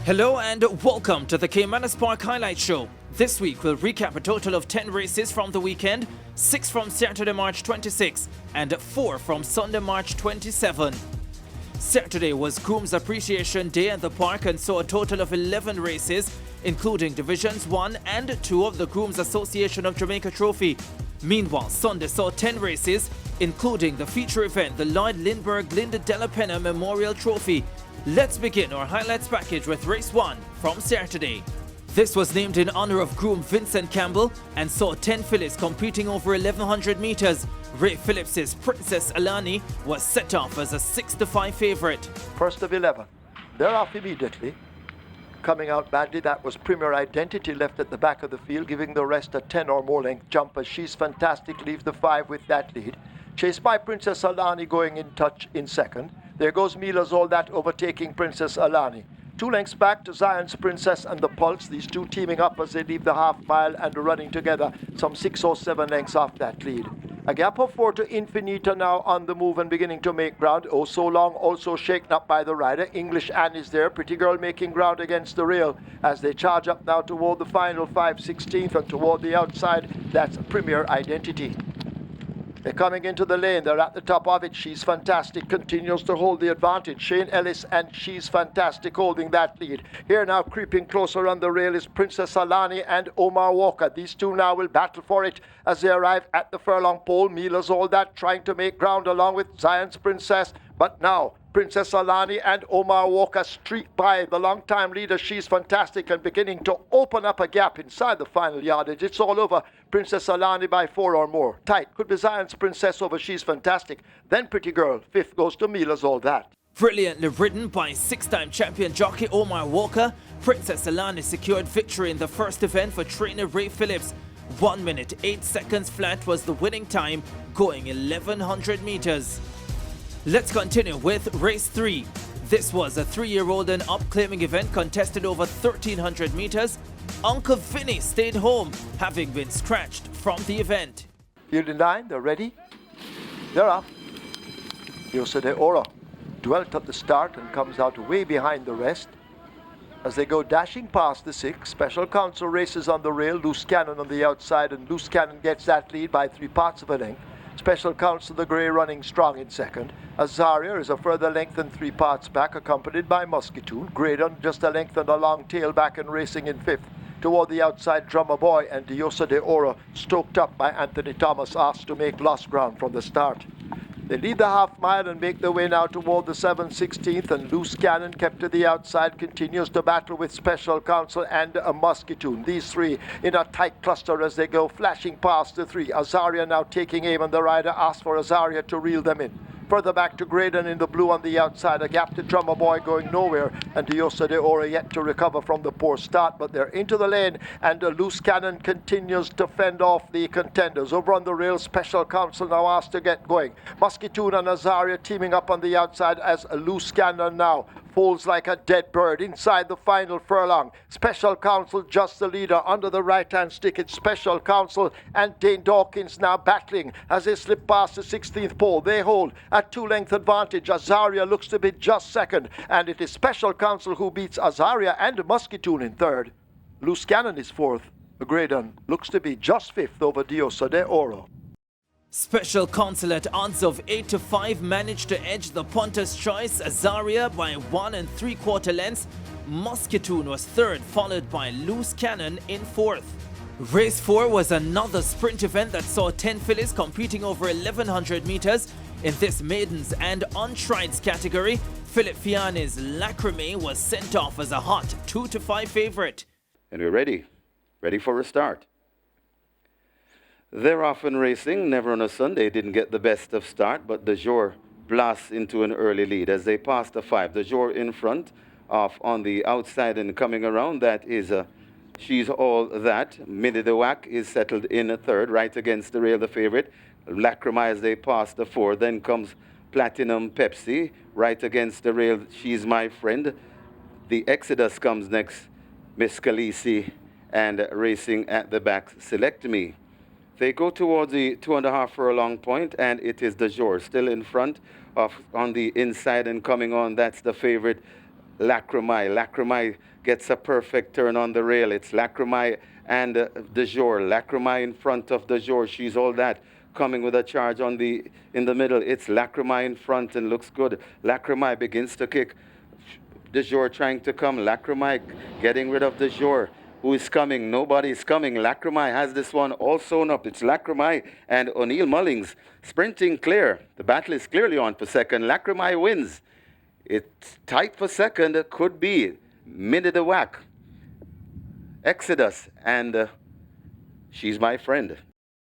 Hello and welcome to the Caymanas Park Highlight Show. This week we'll recap a total of 10 races from the weekend, 6 from Saturday, March 26 and 4 from Sunday, March 27. Saturday was Groom's Appreciation Day at the park and saw a total of 11 races, including Divisions 1 and 2 of the Groom's Association of Jamaica Trophy. Meanwhile, Sunday saw 10 races, including the feature event, the Lloyd Lindbergh Linda Della Penna Memorial Trophy. Let's begin our highlights package with race 1 from Saturday. This was named in honor of Groom Vincent Campbell and saw 10 fillies competing over 1100 meters. Ray Phillips's Princess Alani was set off as a 6-5 favorite. First of 11. They're off immediately. Coming out badly, that was Premier Identity left at the back of the field, giving the rest a 10 or more length jump as She's Fantastic leaves the 5 with that lead. Chased by Princess Alani going in touch in second. There goes Mila's All That overtaking Princess Alani. 2 lengths back to Zion's Princess and the Pulse, these two teaming up as they leave the half mile and running together some 6 or 7 lengths off that lead. A gap of 4 to Infinita now on the move and beginning to make ground. Oh So Long also shaken up by the rider. English Anne is there. Pretty Girl making ground against the rail as they charge up now toward the final 5/16th and toward the outside. That's Premier Identity. They're coming into the lane. They're at the top of it. She's Fantastic continues to hold the advantage. Shane Ellis and She's Fantastic holding that lead. Here now creeping closer on the rail is Princess Alani and Omar Walker. These two now will battle for it as they arrive at the furlong pole. Mila's All That trying to make ground along with Zion's Princess. But now Princess Alani and Omar Walker streak by the long-time leader She's Fantastic and beginning to open up a gap inside the final yardage. It's all over. Princess Alani by 4 or more. Tight. Could be Zion's Princess over She's Fantastic. Then Pretty Girl. 5th goes to Mila's All That. Brilliantly ridden by 6-time champion jockey Omar Walker, Princess Alani secured victory in the first event for trainer Ray Phillips. 1 minute 8 seconds flat was the winning time, going 1100 meters. Let's continue with race 3. This was a 3-year-old and up claiming event contested over 1300 meters. Uncle Vinny stayed home, having been scratched from the event. Field in line, they're ready. They're up. Diosa de Oro dwelt at the start and comes out way behind the rest. As they go dashing past the 6, Special Counsel races on the rail, Loose Cannon on the outside, and Loose Cannon gets that lead by 3 parts of a length. Special Counsel the Grey running strong in second. Azaria is a further length and 3 parts back, accompanied by Muscatoon. Graydon just a length and a long tail back and racing in 5th. Toward the outside, Drummer Boy and Diosa de Oro, stoked up by Anthony Thomas, asked to make lost ground from the start. They lead the half mile and make their way now toward the 7/16th, and Loose Cannon, kept to the outside, continues to battle with Special Counsel and a Muscatoon. These 3 in a tight cluster as they go flashing past the 3. Azaria now taking aim, and the rider asks for Azaria to reel them in. Further back to Graydon in the blue on the outside, a gap to Drummer Boy going nowhere, and Diosa de Oro yet to recover from the poor start, but they're into the lane, and a Loose Cannon continues to fend off the contenders. Over on the rail, Special Counsel now asked to get going. Muscatoon and Azaria teaming up on the outside as a Loose Cannon now falls like a dead bird inside the final furlong. Special Counsel just the leader. Under the right-hand stick, it's Special Counsel and Dane Dawkins now battling as they slip past the 16th pole. They hold a 2-length advantage. Azaria looks to be just second, and it is Special Counsel who beats Azaria and Muscatoon in 3rd. Loose Cannon is 4th. Graydon looks to be just 5th over Diosa de Oro. Special Counsel at odds of 8-5 managed to edge the punter's choice, Azaria, by 1 3/4 lengths. Muscatoon was 3rd, followed by Loose Cannon in 4th. Race 4 was another sprint event that saw 10 fillies competing over 1100 meters. In this maidens and untrieds category, Philip Fiani's Lacrime was sent off as a hot 2-5 favorite. And we're ready for a start. They're off and racing, never on a Sunday, didn't get the best of start, but De Jour blasts into an early lead as they pass the 5. De Jour in front, off on the outside and coming around, that is She's All That. Minnie the Wack is settled in a 3rd, right against the rail, the favorite. Lacrima as they pass the 4. Then comes Platinum Pepsi, right against the rail, She's My Friend. The Exodus comes next, Miss Khaleesi, and racing at the back, Select Me. They go towards the 2.5 furlong point, and it is De Jour still in front of on the inside and coming on. That's the favorite, Lacrimai. Lacrimai gets a perfect turn on the rail. It's Lacrimai and De Jour. Lacrimai in front of De Jour. She's all that. Coming with a charge in the middle. It's Lacrimai in front and looks good. Lacrimai begins to kick. De Jour trying to come. Lacrimai getting rid of De Jour. Who is coming? Nobody is coming. Lacrimai has this one all sewn up. It's Lacrimai and O'Neill Mullings sprinting clear. The battle is clearly on for second. Lacrimai wins. It's tight for second. Could be Minnie the Whack, Exodus, and She's My Friend.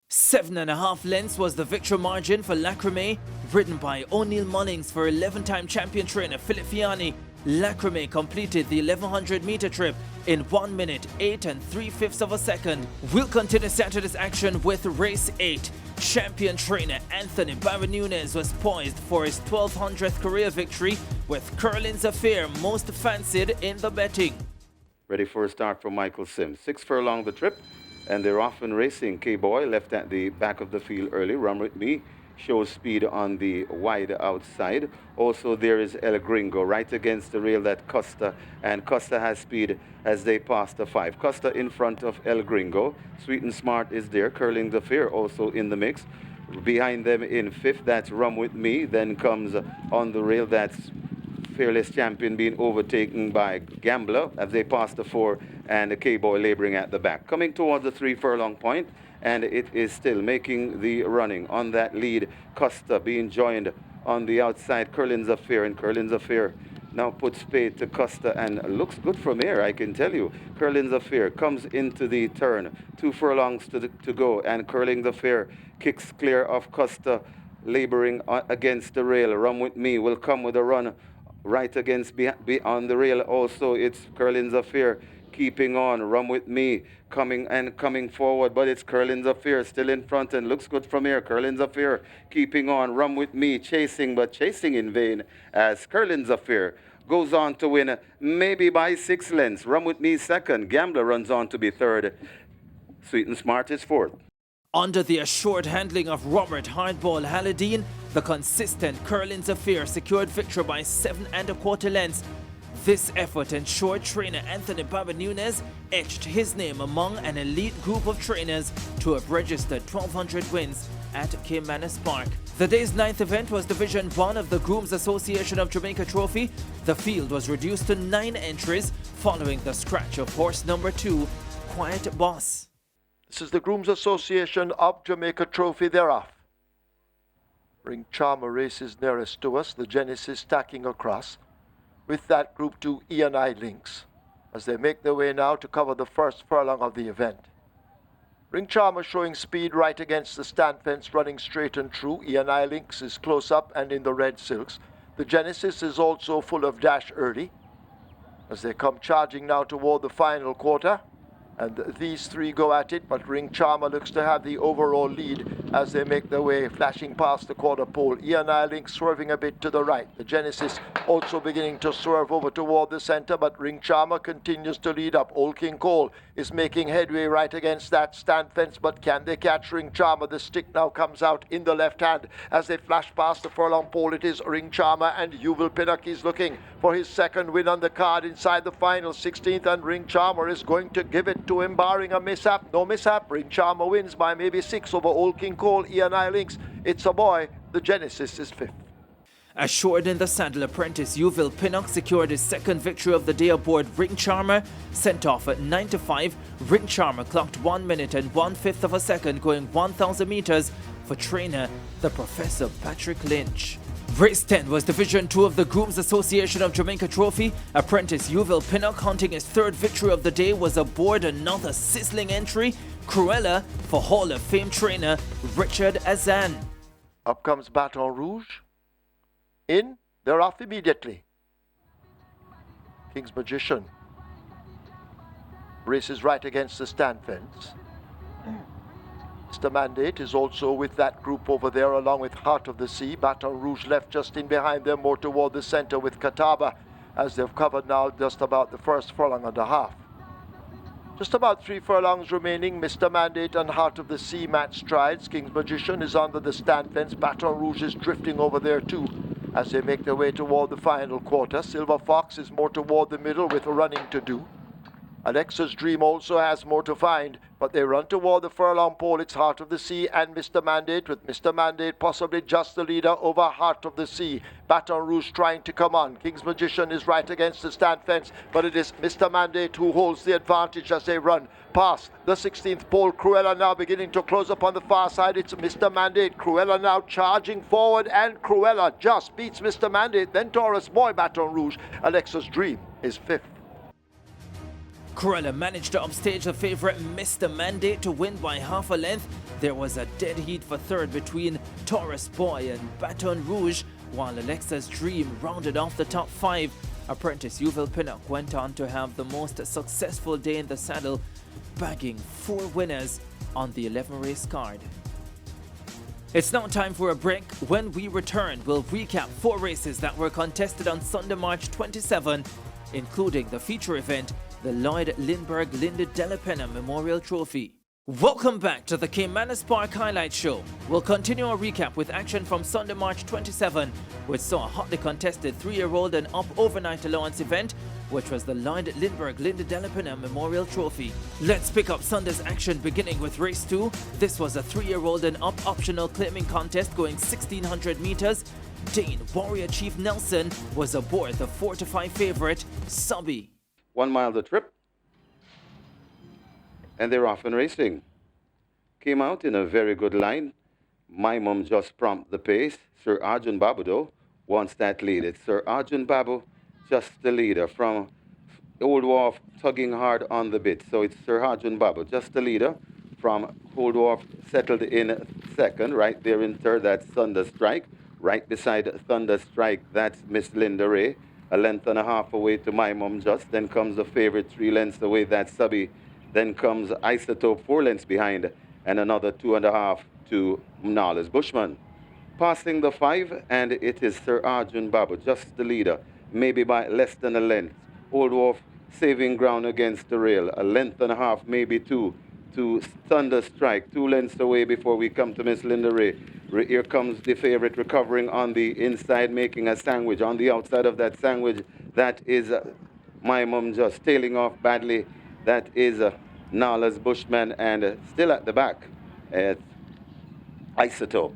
7.5 lengths was the victory margin for Lacrimai, ridden by O'Neill Mullings for 11-time champion trainer Philip Fiani. Lacrimai completed the 1100-meter trip in 1 minute, 8 3/5 of a second. We'll continue Saturday's action with race 8. Champion trainer Anthony Barry Nunes was poised for his 1200th career victory, with Curlin's Affair most fancied in the betting. Ready for a start from Michael Sims. 6 furlong the trip, and they're off and racing. K-Boy left at the back of the field early. Run With Me shows speed on the wide outside. Also there is El Gringo right against the rail that Costa, and Costa has speed as they pass the 5. Costa in front of El Gringo. Sweet and Smart is there. Curling the Fair also in the mix. Behind them in 5th, that's Run With Me. Then comes on the rail, that's Fearless Champion being overtaken by Gambler as they pass the 4, and the K-Boy laboring at the back. Coming towards the 3 furlong point, and it is still making the running on that lead. Costa being joined on the outside, Curlin's Affair, and Curlin's Affair now puts paid to Costa and looks good from here, I can tell you. Curlin's Affair comes into the turn, 2 furlongs to go, and Curlin's Affair kicks clear of Costa, laboring against the rail. Run With Me will come with a run right against on the rail. Also it's Curlin's Affair keeping on. Run With Me coming forward, but it's Curlin's Affair still in front and looks good from here. Curlin's Affair keeping on. Run With Me chasing, but chasing in vain as Curlin's Affair goes on to win maybe by 6 lengths. Run With Me second. Gambler runs on to be third. Sweet and Smart is fourth. Under the assured handling of Robert Hardball Halladine, the consistent Curlin's Affair secured victory by 7 1/4 lengths. This effort ensured trainer Anthony Baba Nunes etched his name among an elite group of trainers to have registered 1,200 wins at Caymanas Park. The day's 9th event was Division 1 of the Groom's Association of Jamaica Trophy. The field was reduced to 9 entries following the scratch of horse number 2, Quiet Boss. This is the Groom's Association of Jamaica Trophy. They're off. Ring Charmer races nearest to us, the Genesis stacking across. With that, Group 2 E&I links as they make their way now to cover the first furlong of the event. Ring Charmer showing speed right against the stand fence, running straight and true. E&I links is close up and in the red silks. The Genesis is also full of dash early as they come charging now toward the final quarter. And these 3 go at it, but Ring Charmer looks to have the overall lead as they make their way, flashing past the quarter pole. E&I Link swerving a bit to the right. The Genesis also beginning to swerve over toward the center, but Ring Charmer continues to lead up. Old King Cole is making headway right against that stand fence, but can they catch Ring Charmer? The stick now comes out in the left hand as they flash past the furlong pole. It is Ring Charmer, and Yuval Pinnock is looking for his second win on the card inside the final 16th, and Ring Charmer is going to give it to him, barring a mishap. No mishap. Ring Charmer wins by maybe 6 over Old King Cole. E&I Links, it's a boy. The Genesis is 5th. Assured in the saddle, apprentice Yuval Pinnock secured his second victory of the day aboard Ring Charmer. Sent off at 9 to 5, Ring Charmer clocked 1 minute and 1/5 of a second, going 1,000 meters for trainer the Professor Patrick Lynch. Race 10 was Division 2 of the Groom's Association of Jamaica Trophy. Apprentice Yuval Pinnock, hunting his third victory of the day, was aboard another sizzling entry, Cruella, for Hall of Fame trainer Richard Azan. Up comes Baton Rouge. In, they're off immediately. King's Magician races right against the stand fence. Mr. Mandate is also with that group over there, along with Heart of the Sea. Baton Rouge left just in behind them, more toward the center with Catawba, as they've covered now just about the first furlong and a half. Just about 3 furlongs remaining. Mr. Mandate and Heart of the Sea match strides. King's Magician is under the stand fence. Baton Rouge is drifting over there too. as they make their way toward the final quarter. Silver Fox is more toward the middle with running to do. Alexa's Dream also has more to find, but they run toward the furlong pole. It's Heart of the Sea and Mr. Mandate, with Mr. Mandate possibly just the leader over Heart of the Sea. Baton Rouge trying to come on. King's Magician is right against the stand fence, but it is Mr. Mandate who holds the advantage as they run past the 16th pole. Cruella now beginning to close up on the far side. It's Mr. Mandate. Cruella now charging forward, and Cruella just beats Mr. Mandate. Then Taurus Boy, Baton Rouge. Alexa's Dream is 5th. Cruella managed to upstage the favourite Mr. Mandate to win by half a length. There was a dead heat for third between Taurus Boy and Baton Rouge, while Alexa's Dream rounded off the top 5. Apprentice Yuval Pinnock went on to have the most successful day in the saddle, bagging 4 winners on the 11-race card. It's now time for a break. When we return, we'll recap 4 races that were contested on Sunday, March 27, including the feature event, the Lloyd Lindbergh Linda Della Penna Memorial Trophy. Welcome back to the Caymanas Park Highlight Show. We'll continue our recap with action from Sunday, March 27, which saw a hotly contested 3-year-old and up overnight allowance event, which was the Lloyd Lindbergh Linda Della Penna Memorial Trophy. Let's pick up Sunday's action, beginning with race 2. This was a 3-year-old and up optional claiming contest going 1,600 meters. Dane Warrior Chief Nelson was aboard the 4-5 favorite, Subby. 1 mile the trip, and they're off and racing. Came out in a very good line. My Mum just prompted the pace. Sir Arjun Babu, though, wants that lead. It's Sir Arjun Babu, just the leader, from Old Wharf tugging hard on the bit. So it's Sir Arjun Babu, just the leader, from Old Wharf, settled in second. Right there in third, that's Thunderstrike. Right beside Thunderstrike, that's Miss Linda Ray. A length and a half away to My Mum Just. Then comes the favorite 3 lengths away, that's Subby. Then comes Isotope 4 lengths behind, and another 2.5 to Nala's Bushman. Passing the 5, and it is Sir Arjun Babu, just the leader, maybe by less than a length. Old Wharf saving ground against the rail, a length and a half, maybe 2, to Thunderstrike, 2 lengths away before we come to Miss Linda Ray. Here comes the favorite recovering on the inside, making a sandwich. On the outside of that sandwich, that is My Mum Just, tailing off badly. That is Nala's Bushman, and still at the back, Isotope.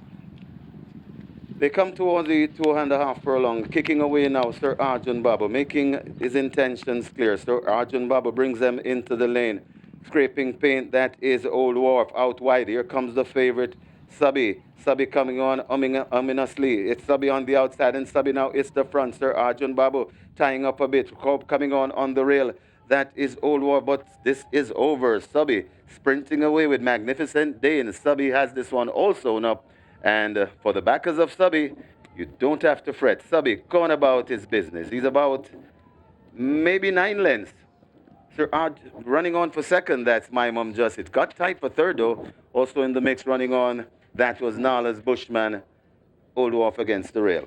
They come toward the 2.5 furlong, kicking away now, Sir Arjun Babu, making his intentions clear. Sir Arjun Babu brings them into the lane. Scraping paint, that is Old Wharf, out wide. Here comes the favorite, Subby. Subby coming on ominously. It's Subby on the outside, and Subby now is the front. Sir Arjun Babu tying up a bit, coming on the rail. That is Old War, but this is over. Subby sprinting away with Magnificent Day, and Subby has this one also up. And for the backers of Subby, you don't have to fret. Subby going about his business. He's about maybe 9 lengths. Sir Arjun running on for second, that's My Mum Just. It got tight for third, though. Also in the mix running on, that was Nala's Bushman. Old Wharf against the rail.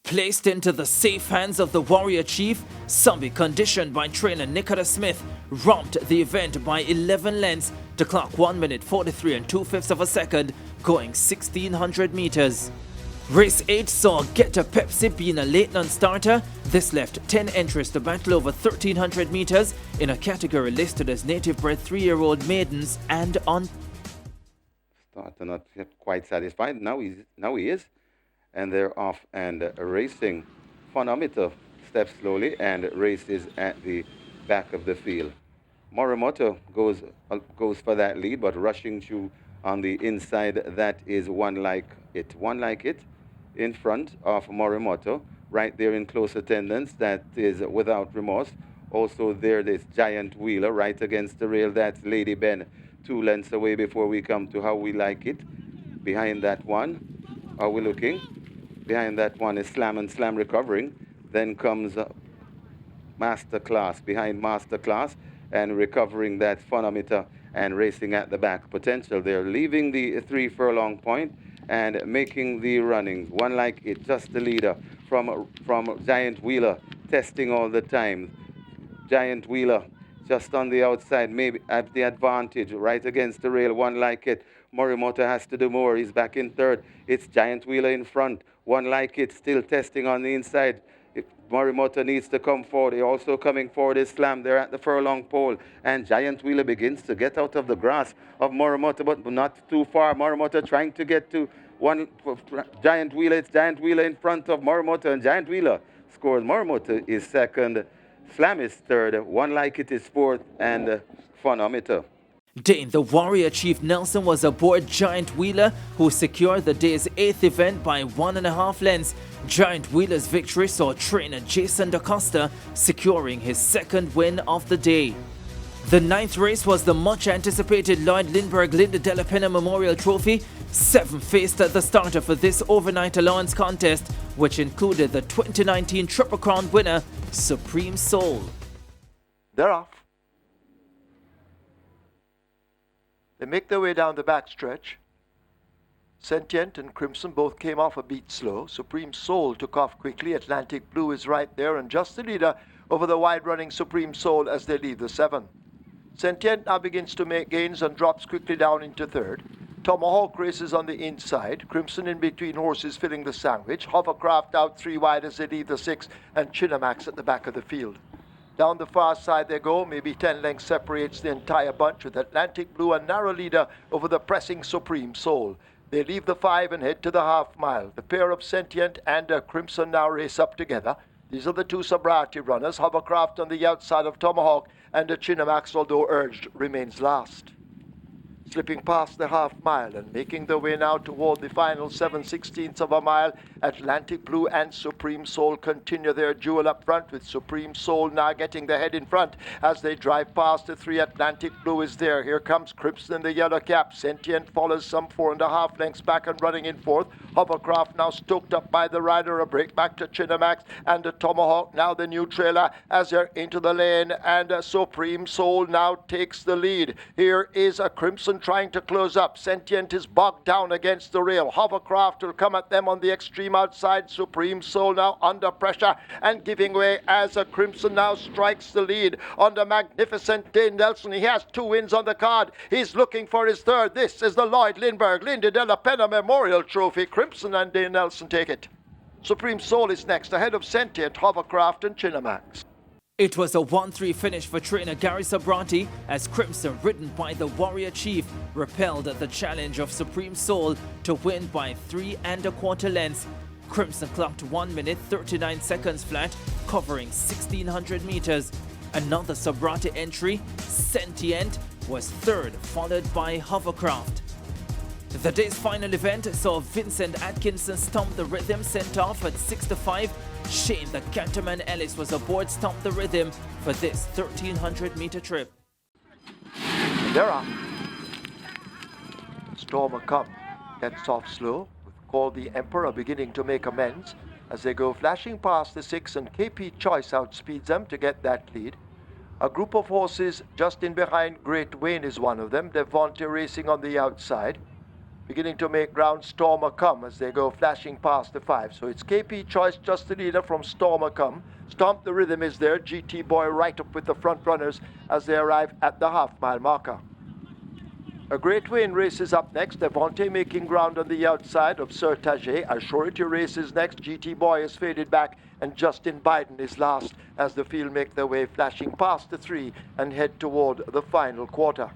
Placed into the safe hands of the Warrior Chief, Subby, conditioned by trainer Nicola Smith, romped the event by 11 lengths to clock 1 minute 43 2/5 of a second, going 1,600 meters. Race 8 saw Get a Pepsi being a late non-starter. This left 10 entries to battle over 1,300 meters in a category listed as native-bred 3-year-old maidens and on. Starter not quite satisfied. Now he is. And they're off and racing. Phonometer steps slowly and races at the back of the field. Morimoto goes for that lead, but rushing through on the inside, that is One Like It. One Like It in front of Morimoto, right there in close attendance, that is Without Remorse. Also there's Giant Wheeler right against the rail, that's Lady Ben, 2 lengths away before we come to How We Like It. Behind that one, are we looking? Behind that one is Slam and Slam recovering. Then comes Masterclass behind Masterclass, and recovering that Phonometer and racing at the back. Potential, they're leaving the 3 furlong point and making the runnings. One Like It, just the leader from Giant Wheeler, testing all the time. Giant Wheeler just on the outside, maybe at the advantage, right against the rail, one like it. Morimoto has to do more. He's back in third. It's Giant Wheeler in front. One like it, still testing on the inside. If Morimoto needs to come forward. They're also coming forward is Slam. They're at the furlong pole. And Giant Wheeler begins to get out of the grasp of Morimoto, but not too far. Morimoto trying to get to one Giant Wheeler. It's Giant Wheeler in front of Morimoto, and Giant Wheeler scores. Morimoto is second. Slam is third. One like it is fourth, and Phonometer. Dane, the Warrior Chief Nelson was aboard Giant Wheeler, who secured the day's 8th event by 1.5 lengths. Giant Wheeler's victory saw trainer Jason DaCosta securing his second win of the day. The 9th race was the much-anticipated Lloyd Lindbergh Linda Della Penna Memorial Trophy. 7 faced the starter for this overnight allowance contest, which included the 2019 Triple Crown winner, Supreme Soul. They're off. They make their way down the backstretch. Sentient and Crimson both came off a beat slow. Supreme Soul took off quickly. Atlantic Blue is right there and just the leader over the wide-running Supreme Soul as they leave the 7. Sentient now begins to make gains and drops quickly down into third. Tomahawk races on the inside. Crimson in between horses filling the sandwich. Hovercraft out 3 wide as they leave the 6, and Chinamax at the back of the field. Down the far side they go. Maybe 10 lengths separates the entire bunch, with Atlantic Blue a narrow leader over the pressing Supreme Soul. They leave the 5 and head to the half mile. The pair of Sentient and Crimson now race up together. These are the 2 sobriety runners. Hovercraft on the outside of Tomahawk, and Chinamax, although urged, remains last. Slipping past the half mile and making their way now toward the final 7/16 of a mile, Atlantic Blue and Supreme Soul continue their duel up front, with Supreme Soul now getting the head in front as they drive past the 3. Atlantic Blue is there. Here comes Crimson in the yellow cap. Sentient follows some 4.5 lengths back and running in fourth. Hovercraft now stoked up by the rider. A break back to Chinamax and the Tomahawk, now the new trailer as they're into the lane, and Supreme Soul now takes the lead. Here is a Crimson trying to close up. Sentient is bogged down against the rail. Hovercraft will come at them on the extreme outside. Supreme Soul now under pressure and giving way as a Crimson now strikes the lead under magnificent Dane Nelson. He has 2 wins on the card. He's looking for his third. This is the Lloyd Lindbergh Linda Della Penna Memorial Trophy. Crimson and Dane Nelson take it. Supreme Soul is next, ahead of Sentient, Hovercraft and Chinamax. It was a 1-3 finish for trainer Gary Sabrati as Crimson, ridden by the Warrior Chief, repelled the challenge of Supreme Soul to win by 3.25 lengths. Crimson clocked 1 minute 39 seconds flat, covering 1,600 meters. Another Sabrati entry, Sentient, was third, followed by Hovercraft. The day's final event saw Vincent Atkinson stomp the rhythm, sent off at 6-5. Shane the Canterman Ellis was aboard Stomp the Rhythm for this 1,300-meter trip. They're off. Stormer Come gets off slow, with Call the Emperor beginning to make amends as they go flashing past the 6, and KP Choice outspeeds them to get that lead. A group of horses just in behind. Great Wayne is one of them. Devontae racing on the outside. Beginning to make ground, Stormer Come, as they go flashing past the 5. So it's KP Choice, just the leader from Stormer Come. Stomp the Rhythm is there. GT Boy right up with the front runners as they arrive at the half-mile marker. A Great Wayne races up next. Devontae making ground on the outside of Sir Tajay. A Surety races next. GT Boy is faded back, and Justin Biden is last as the field make their way flashing past the 3 and head toward the final quarter.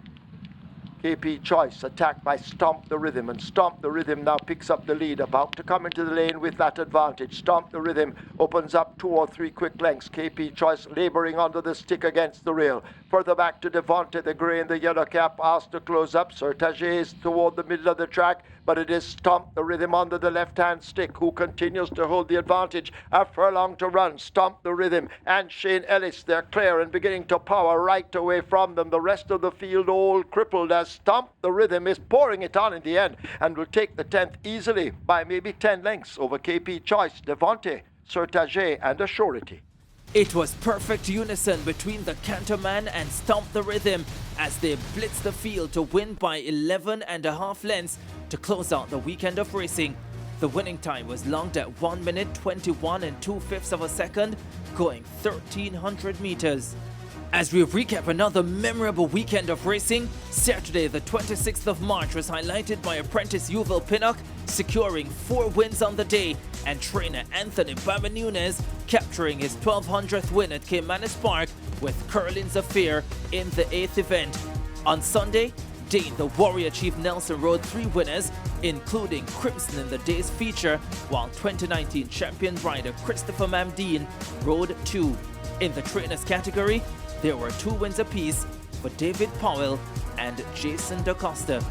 KP Choice attacked by Stomp the Rhythm, and Stomp the Rhythm now picks up the lead, about to come into the lane with that advantage. Stomp the Rhythm opens up 2 or 3 quick lengths. KP Choice laboring under the stick against the rail. Further back to Devontae, the grey and the yellow cap, asked to close up. Sir Tajay is toward the middle of the track, but it is Stomp the Rhythm under the left-hand stick who continues to hold the advantage. A furlong to run. Stomp the Rhythm and Shane Ellis, they're clear and beginning to power right away from them. The rest of the field all crippled as Stomp the Rhythm is pouring it on in the end and will take the 10th easily by maybe 10 lengths over KP Choice, Devontae, Sir Tajay and a Surety. It was perfect unison between the Canterman and Stomp the Rhythm as they blitzed the field to win by 11.5 lengths to close out the weekend of racing. The winning time was logged at 1 minute 21 2/5 of a second, going 1,300 meters. As we recap another memorable weekend of racing, Saturday the 26th of March was highlighted by apprentice Yuval Pinnock securing 4 wins on the day and trainer Anthony Baba Nunes capturing his 1200th win at Caymanas Park with Curlin's Affair in the 8th event. On Sunday, Dane the Warrior Chief Nelson rode 3 winners, including Crimson in the day's feature, while 2019 champion rider Christopher Mamdeen rode 2. In the trainers category, there were 2 wins apiece for David Powell and Jason DaCosta.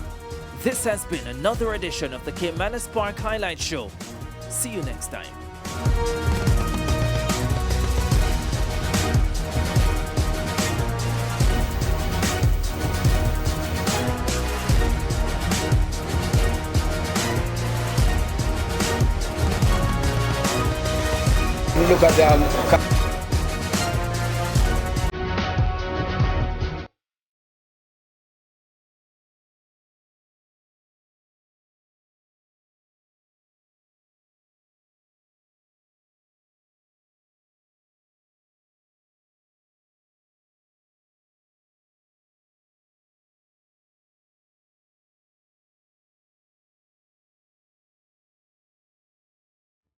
This has been another edition of the Caymanas Park Highlight Show. See you next time. Look at